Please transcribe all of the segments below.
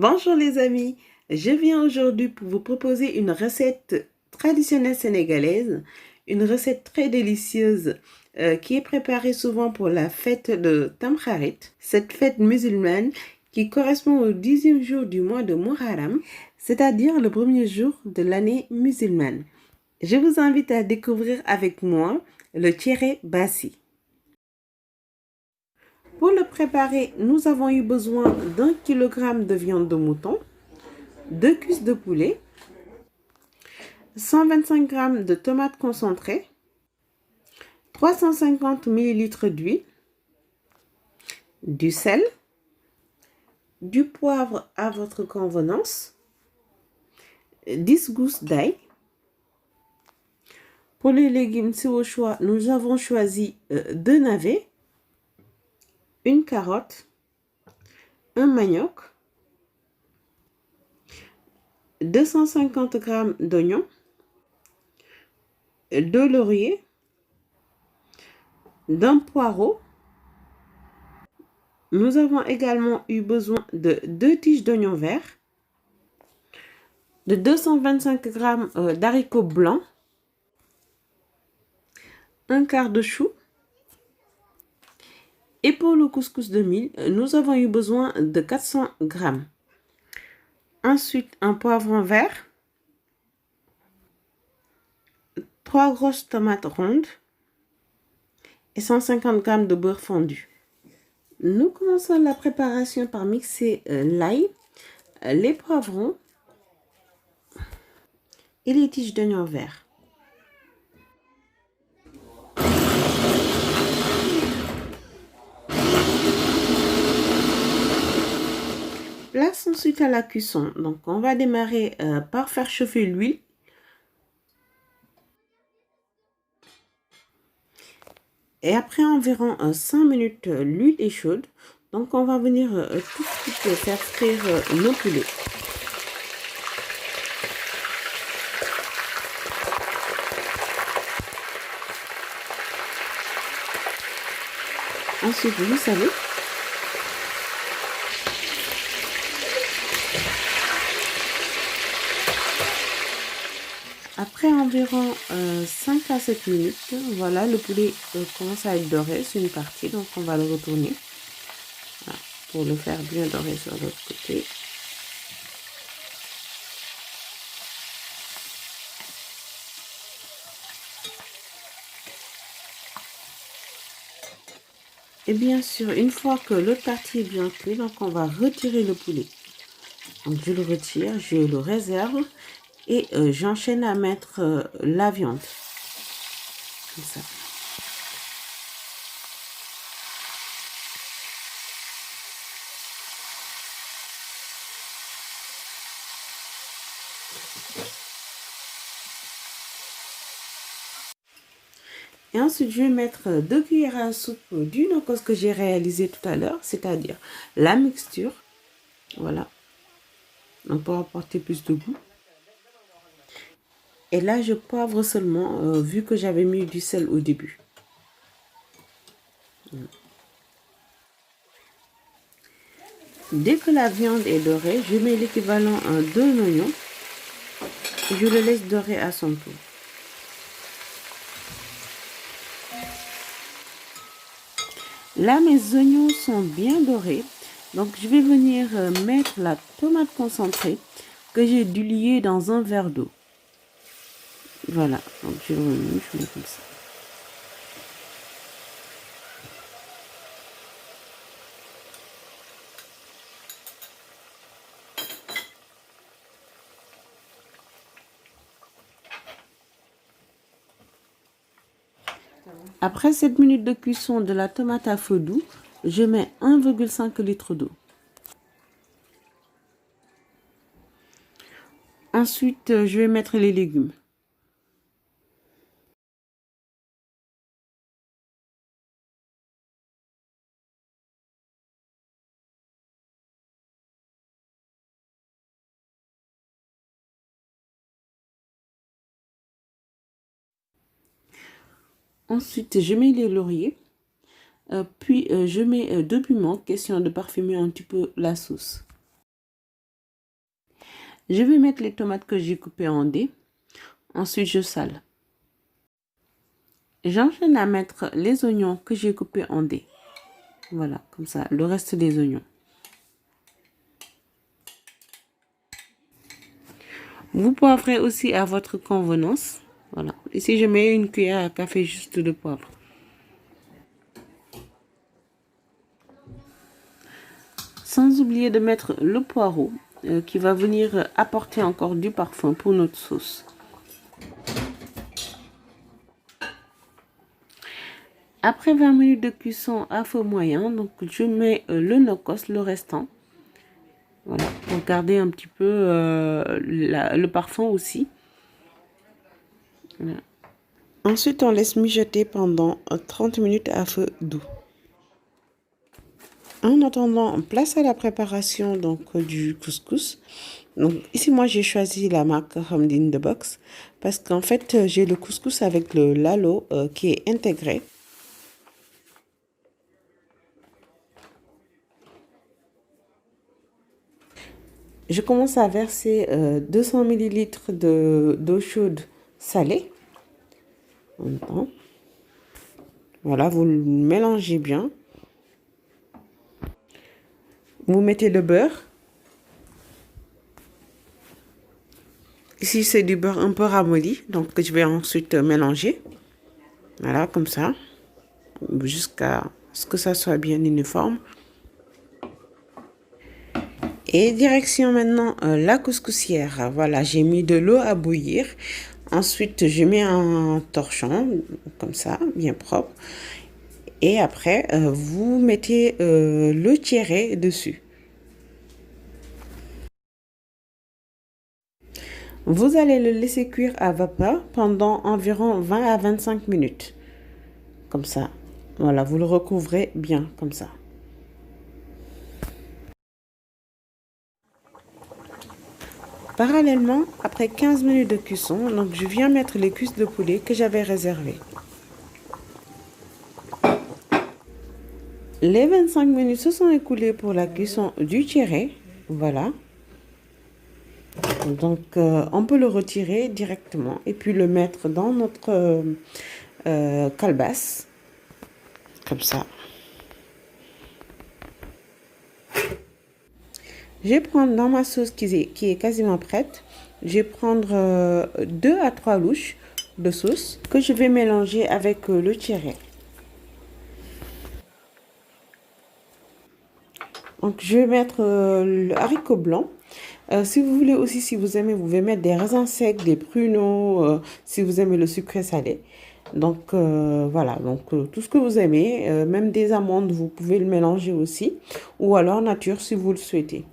Bonjour les amis, je viens aujourd'hui pour vous proposer une recette traditionnelle sénégalaise, une recette très délicieuse qui est préparée souvent pour la fête de Tamkharit, cette fête musulmane qui correspond au 10e jour du mois de Muharram, c'est-à-dire le premier jour de l'année musulmane. Je vous invite à découvrir avec moi le tchéré bassi. Pour le préparer, nous avons eu besoin d'1 kg de viande de mouton, 2 cuisses de poulet, 125 g de tomates concentrées, 350 ml d'huile, du sel, du poivre à votre convenance, 10 gousses d'ail. Pour les légumes, c'est au choix, nous avons choisi 2 navets, une carotte, un manioc, 250 g d'oignons, 2 lauriers, d'un poireau. Nous avons également eu besoin de 2 tiges d'oignons verts, de 225 g d'haricots blancs, un quart de chou. Et pour le couscous de mil, nous avons eu besoin de 400 g. Ensuite, un poivron vert, 3 grosses tomates rondes et 150 g de beurre fondu. Nous commençons la préparation par mixer l'ail, les poivrons et les tiges d'oignons verts. Place ensuite à la cuisson. Donc, on va démarrer par faire chauffer l'huile. Et après environ 5 minutes, l'huile est chaude. Donc, on va venir tout de suite faire frire nos poulets. Ensuite, vous savez, après environ 5 à 7 minutes, voilà, le poulet commence à être doré sur une partie, donc on va le retourner voilà, pour le faire bien dorer sur l'autre côté. Et bien sûr, une fois que l'autre partie est bien cuite, donc on va retirer le poulet. Donc je le retire, je le réserve et j'enchaîne à mettre la viande. Comme ça. Et ensuite, je vais mettre 2 cuillères à soupe du nokos que j'ai réalisé tout à l'heure, c'est-à-dire la mixture. Voilà. Donc, pour apporter plus de goût. Et là, je poivre seulement, vu que j'avais mis du sel au début. Dès que la viande est dorée, je mets l'équivalent d'un oignon. Et je le laisse dorer à son tour. Là, mes oignons sont bien dorés. Donc, je vais venir mettre la tomate concentrée que j'ai diluée dans un verre d'eau. Voilà, donc je le remue, je mets comme ça. Après 7 minutes de cuisson de la tomate à feu doux, je mets 1,5 litre d'eau. Ensuite, je vais mettre les légumes. Ensuite, je mets les lauriers. Puis, je mets 2 piments, question de parfumer un petit peu la sauce. Je vais mettre les tomates que j'ai coupées en dés. Ensuite, je sale. J'enchaîne à mettre les oignons que j'ai coupés en dés. Voilà, comme ça, le reste des oignons. Vous poivrez aussi à votre convenance. Voilà. Ici, je mets une cuillère à café juste de poivre. Sans oublier de mettre le poireau qui va venir apporter encore du parfum pour notre sauce. Après 20 minutes de cuisson à feu moyen, donc je mets le no-cost, le restant. Voilà, pour garder un petit peu le parfum aussi. Voilà. Ensuite, on laisse mijoter pendant 30 minutes à feu doux. En attendant, place à la préparation donc du couscous. Donc ici, moi, j'ai choisi la marque Hamdin The Box parce qu'en fait, j'ai le couscous avec le lalo qui est intégré. Je commence à verser 200 ml d'eau chaude salée. Voilà, vous le mélangez bien. Vous mettez le beurre. Ici, c'est du beurre un peu ramolli, donc je vais ensuite mélanger. Voilà, comme ça, jusqu'à ce que ça soit bien uniforme. Et direction maintenant la couscoussière. Voilà, j'ai mis de l'eau à bouillir. Ensuite, je mets un torchon, comme ça, bien propre. Et après, vous mettez le tiéré dessus. Vous allez le laisser cuire à vapeur pendant environ 20 à 25 minutes. Comme ça. Voilà, vous le recouvrez bien, comme ça. Parallèlement, après 15 minutes de cuisson, donc je viens mettre les cuisses de poulet que j'avais réservées. Les 25 minutes se sont écoulées pour la cuisson du tiéré. Voilà. Donc, on peut le retirer directement et puis le mettre dans notre calebasse. Comme ça. Je vais prendre dans ma sauce qui est quasiment prête. Je vais prendre 2 à 3 louches de sauce que je vais mélanger avec le tiéré. Donc, je vais mettre le haricot blanc. Si vous voulez aussi, si vous aimez, vous pouvez mettre des raisins secs, des pruneaux, si vous aimez le sucré salé. Donc, voilà, donc tout ce que vous aimez, même des amandes, vous pouvez le mélanger aussi. Ou alors nature, si vous le souhaitez.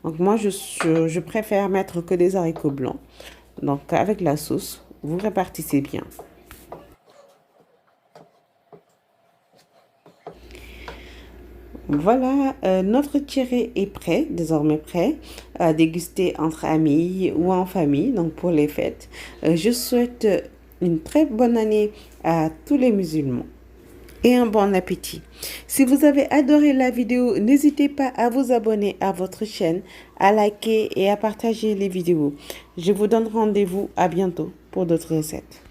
Donc, moi, je préfère mettre que des haricots blancs. Donc, avec la sauce, vous répartissez bien. Voilà, notre tiré est prêt, désormais prêt à déguster entre amis ou en famille, donc pour les fêtes. Je souhaite une très bonne année à tous les musulmans et un bon appétit. Si vous avez adoré la vidéo, n'hésitez pas à vous abonner à votre chaîne, à liker et à partager les vidéos. Je vous donne rendez-vous à bientôt pour d'autres recettes.